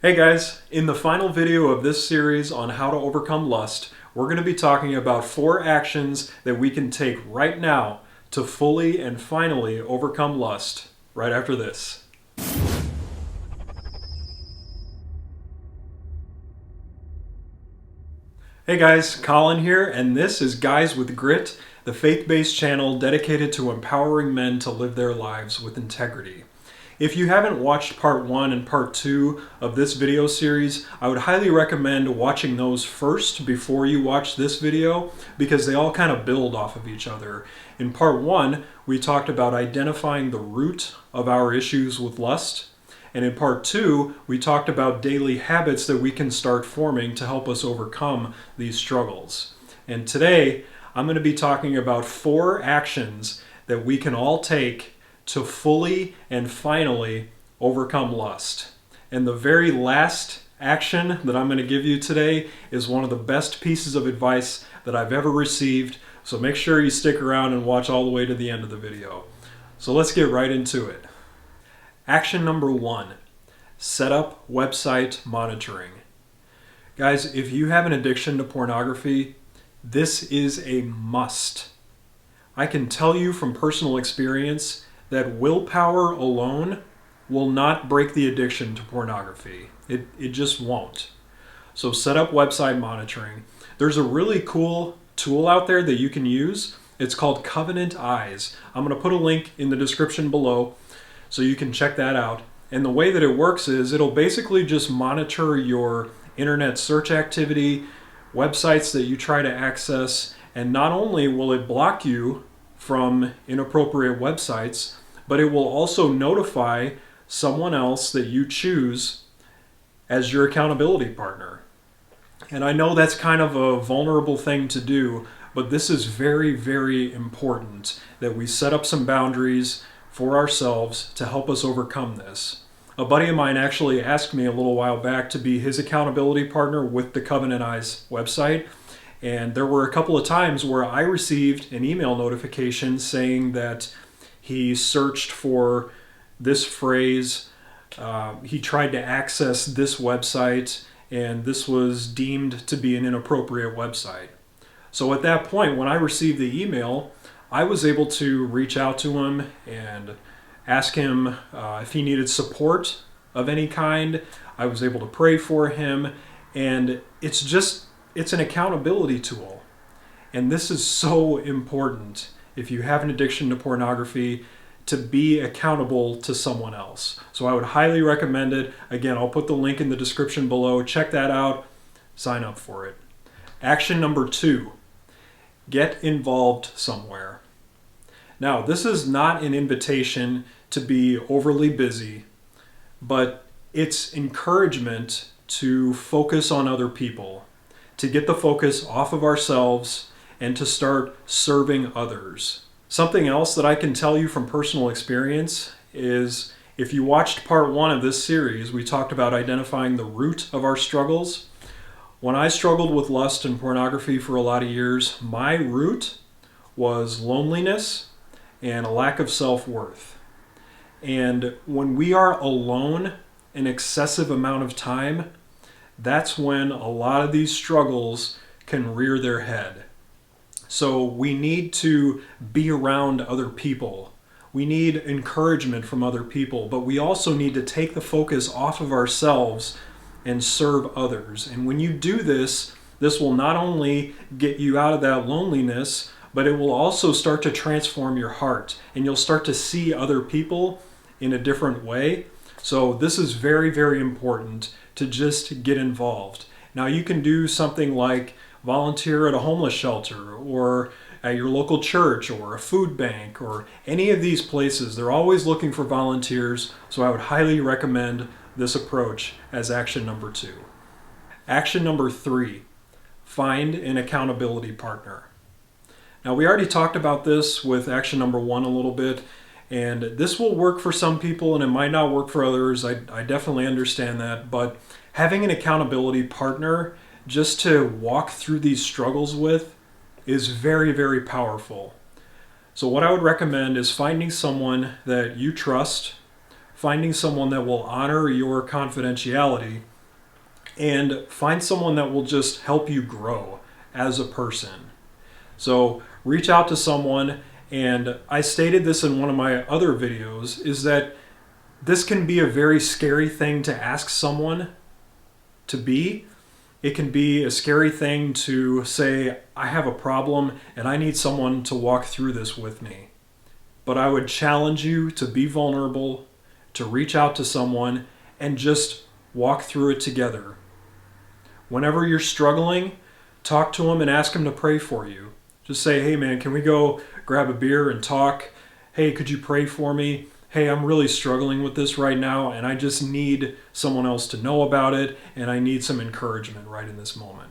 Hey guys, in the final video of this series on how to overcome lust, we're going to be talking about 4 actions that we can take right now to fully and finally overcome lust, right after this. Hey guys, Colin here, and this is Guys with Grit, the faith-based channel dedicated to empowering men to live their lives with integrity. If you haven't watched part 1 and part 2 of this video series, I would highly recommend watching those first before you watch this video because they all kind of build off of each other. In part 1, we talked about identifying the root of our issues with lust. And in part 2, we talked about daily habits that we can start forming to help us overcome these struggles. And today, I'm going to be talking about 4 actions that we can all take to fully and finally overcome lust. And the very last action that I'm going to give you today is one of the best pieces of advice that I've ever received. So make sure you stick around and watch all the way to the end of the video. So let's get right into it. Action number 1, set up website monitoring. Guys, if you have an addiction to pornography, this is a must. I can tell you from personal experience that willpower alone will not break the addiction to pornography. It just won't. So set up website monitoring. There's a really cool tool out there that you can use. It's called Covenant Eyes. I'm going to put a link in the description below so you can check that out. And the way that it works is it'll basically just monitor your internet search activity, websites that you try to access, and not only will it block you from inappropriate websites, but it will also notify someone else that you choose as your accountability partner. And I know that's kind of a vulnerable thing to do, but this is very, very important that we set up some boundaries for ourselves to help us overcome this. A buddy of mine actually asked me a little while back to be his accountability partner with the Covenant Eyes website. And there were a couple of times where I received an email notification saying that he searched for this phrase, he tried to access this website, and this was deemed to be an inappropriate website. So at that point, when I received the email, I was able to reach out to him and ask him if he needed support of any kind. I was able to pray for him, and it's an accountability tool. And this is so important if you have an addiction to pornography, to be accountable to someone else. So I would highly recommend it. Again, I'll put the link in the description below. Check that out. Sign up for it. Action number 2, get involved somewhere. Now, this is not an invitation to be overly busy, but it's encouragement to focus on other people, to get the focus off of ourselves and to start serving others. Something else that I can tell you from personal experience is if you watched part 1 of this series, we talked about identifying the root of our struggles. When I struggled with lust and pornography for a lot of years, my root was loneliness and a lack of self-worth. And when we are alone an excessive amount of time, that's when a lot of these struggles can rear their head. So we need to be around other people. We need encouragement from other people, but we also need to take the focus off of ourselves and serve others. And when you do this, this will not only get you out of that loneliness, but it will also start to transform your heart, and you'll start to see other people in a different way. So this is very, very important to just get involved. Now you can do something like volunteer at a homeless shelter or at your local church or a food bank or any of these places. They're always looking for volunteers, so I would highly recommend this approach as action number 2. Action number 3, find an accountability partner. Now we already talked about this with action number 1 a little bit, and this will work for some people and it might not work for others. I definitely understand that, but having an accountability partner just to walk through these struggles with is very, very powerful. So what I would recommend is finding someone that you trust, finding someone that will honor your confidentiality, and find someone that will just help you grow as a person. So reach out to someone, and I stated this in one of my other videos, is that this can be a very scary thing to ask someone to be. It can be a scary thing to say, I have a problem and I need someone to walk through this with me. But I would challenge you to be vulnerable, to reach out to someone and just walk through it together. Whenever you're struggling, talk to them and ask them to pray for you. Just say, hey man, can we go grab a beer and talk? Hey, could you pray for me? Hey, I'm really struggling with this right now and I just need someone else to know about it and I need some encouragement right in this moment.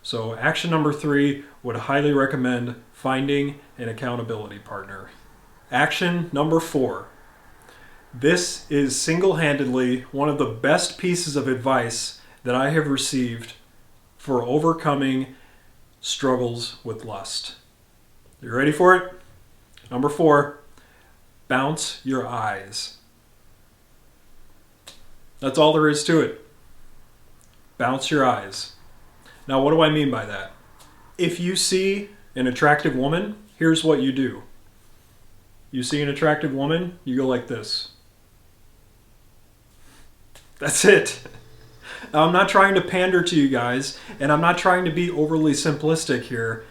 So action number 3, would highly recommend finding an accountability partner. Action number 4. This is single-handedly one of the best pieces of advice that I have received for overcoming struggles with lust. You ready for it? Number 4, bounce your eyes. That's all there is to it. Bounce your eyes. Now, what do I mean by that? If you see an attractive woman, here's what you do. You see an attractive woman, you go like this. That's it. Now, I'm not trying to pander to you guys, and I'm not trying to be overly simplistic here,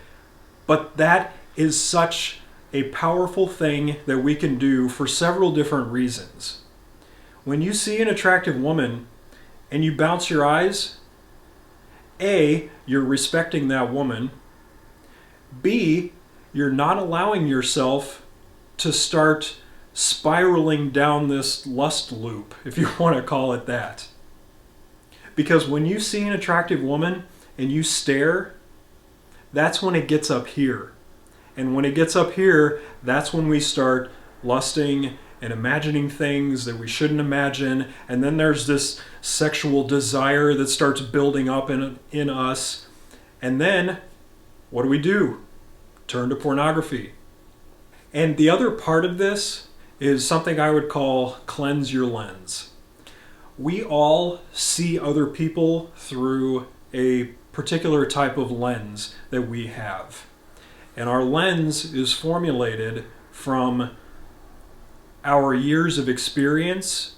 but that is such a powerful thing that we can do for several different reasons. When you see an attractive woman and you bounce your eyes, A, you're respecting that woman. B, you're not allowing yourself to start spiraling down this lust loop, if you want to call it that. Because when you see an attractive woman and you stare, that's when it gets up here. And when it gets up here, that's when we start lusting and imagining things that we shouldn't imagine. And then there's this sexual desire that starts building up in us. And then, what do? Turn to pornography. And the other part of this is something I would call cleanse your lens. We all see other people through a particular type of lens that we have. And our lens is formulated from our years of experience,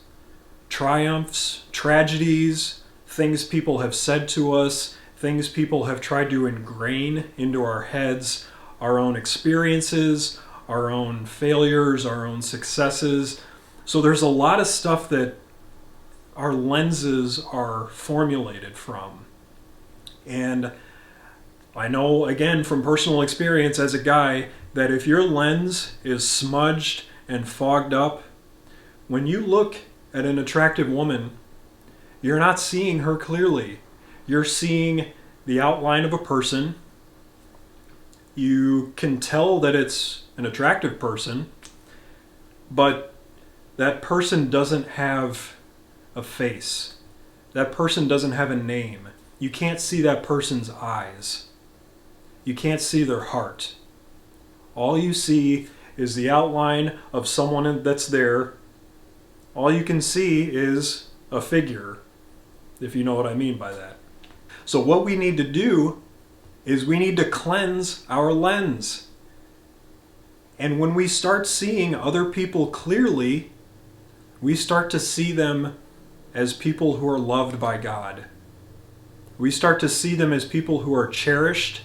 triumphs, tragedies, things people have said to us, things people have tried to ingrain into our heads, our own experiences, our own failures, our own successes. So there's a lot of stuff that our lenses are formulated from. And I know, again, from personal experience as a guy, that if your lens is smudged and fogged up, when you look at an attractive woman, you're not seeing her clearly. You're seeing the outline of a person. You can tell that it's an attractive person, but that person doesn't have a face. That person doesn't have a name. You can't see that person's eyes. You can't see their heart. All you see is the outline of someone that's there. All you can see is a figure, if you know what I mean by that. So what we need to do is we need to cleanse our lens. And when we start seeing other people clearly, we start to see them as people who are loved by God. We start to see them as people who are cherished,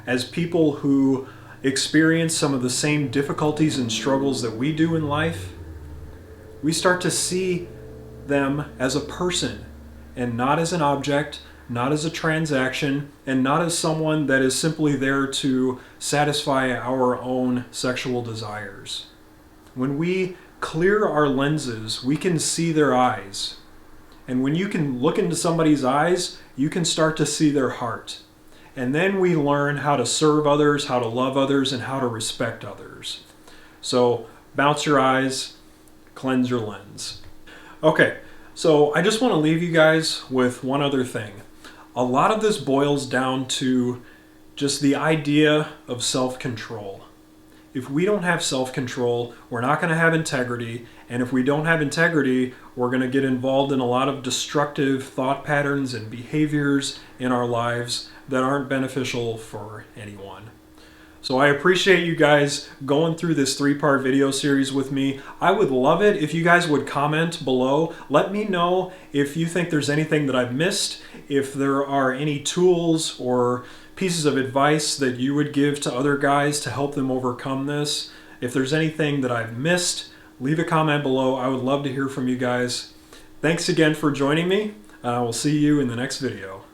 as people who experience some of the same difficulties and struggles that we do in life. We start to see them as a person and not as an object, not as a transaction, and not as someone that is simply there to satisfy our own sexual desires. When we clear our lenses, we can see their eyes. And when you can look into somebody's eyes, you can start to see their heart. And then we learn how to serve others, how to love others, and how to respect others. So bounce your eyes, cleanse your lens. Okay, so I just want to leave you guys with one other thing. A lot of this boils down to just the idea of self-control. If we don't have self-control, we're not going to have integrity, and if we don't have integrity, we're going to get involved in a lot of destructive thought patterns and behaviors in our lives that aren't beneficial for anyone. So I appreciate you guys going through this 3-part video series with me. I would love it if you guys would comment below. Let me know if you think there's anything that I've missed, if there are any tools or pieces of advice that you would give to other guys to help them overcome this. If there's anything that I've missed, leave a comment below. I would love to hear from you guys. Thanks again for joining me. We'll see you in the next video.